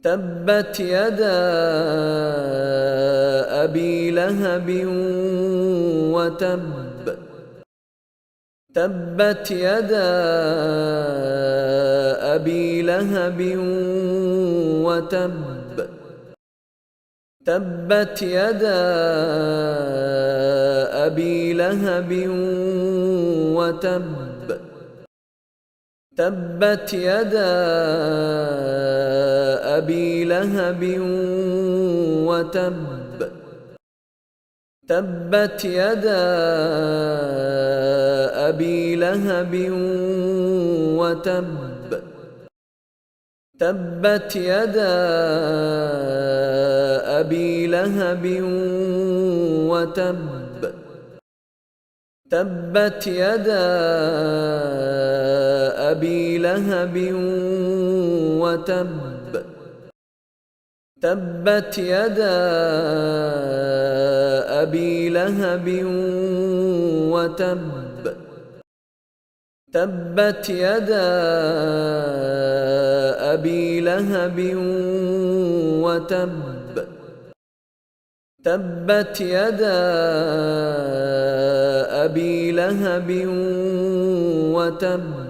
تبت يدا أبي لهب وتب. تبت يدا أبي لهب وتب. تبت يدا أبي لهب وتب. تبت يدا أبي لهب وتب. تبت يدا أبي لهب وتب. تبت يدا أبي لهب وتب. تبت يدا أبي لهب وتب. تبت يدا أبي لهب وتب. تبت يدا أبي لهب وتب. تبت يدا أبي لهب وتب.